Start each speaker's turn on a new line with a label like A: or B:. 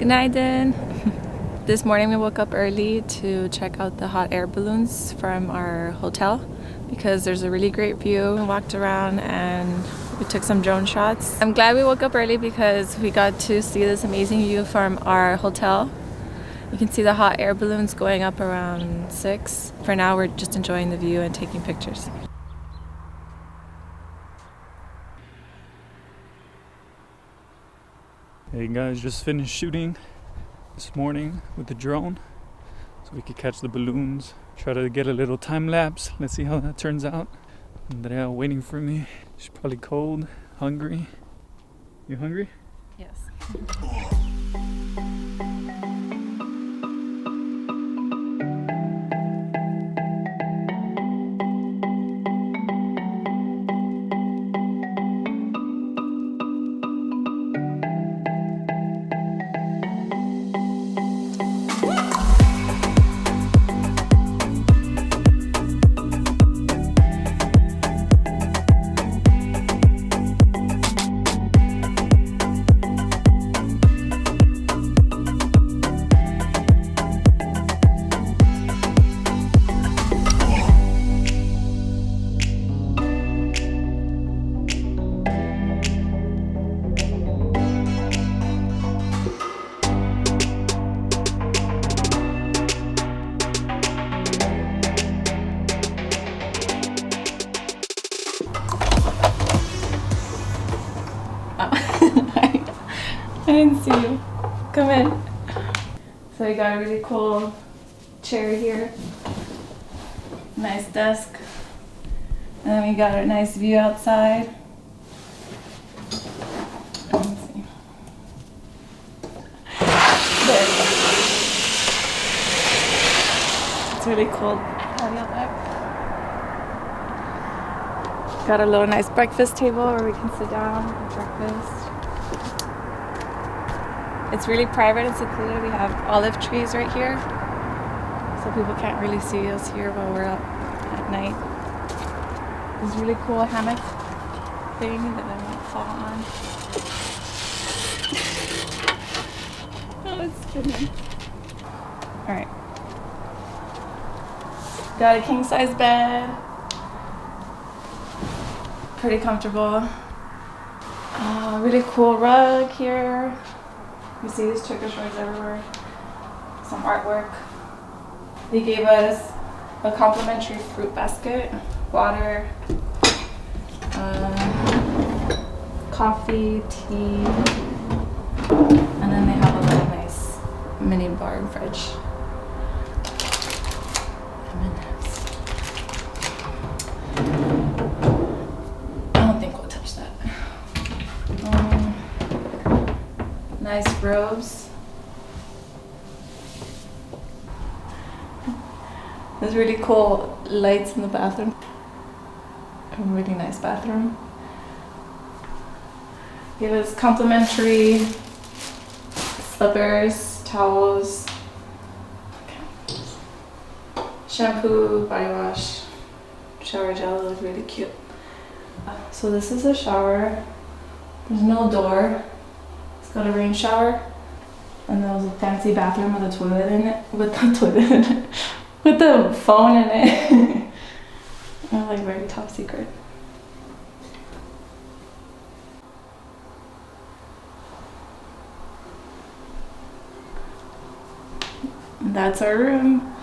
A: Günaydın. This morning we woke up early to check out the hot air balloons from our hotel because there's a really great view. We walked around and we took some drone shots. I'm glad we woke up early because we got to see this amazing view from our hotel. You can see the hot air balloons going up around 6. For now, we're just enjoying the view and taking pictures.
B: Hey guys, just finished shooting this morning with the drone so we could catch the balloons. Try to get a little time lapse. Let's see how that turns out. Andrea waiting for me. She's probably cold, hungry. You hungry?
A: Yes. I didn't see you. Come in. So we got a really cool chair here. Nice desk. And then we got a nice view outside. Let's see. There we go. It's really cold patio there. Got a little nice breakfast table where we can sit down and breakfast. It's really private and secluded. We have olive trees right here, so people can't really see us here while we're up at night. This really cool hammock thing that I won't fall on. Oh, it's spinning. Alright. Got a king-size bed. Pretty comfortable. Really cool rug here. You see these Turkish rugs everywhere. Some artwork. They gave us a complimentary fruit basket, water, coffee, tea, and then they have a little nice mini bar and fridge. I don't think we'll touch that. Nice robes. There's really cool lights in the bathroom. A really nice bathroom. Give us complimentary slippers, towels, shampoo, body wash, shower gel. Those are really cute. So this is a shower. There's no door. It's got a rain shower, and there was a fancy bathroom with a toilet in it, with the phone in it. Like very top secret. And that's our room.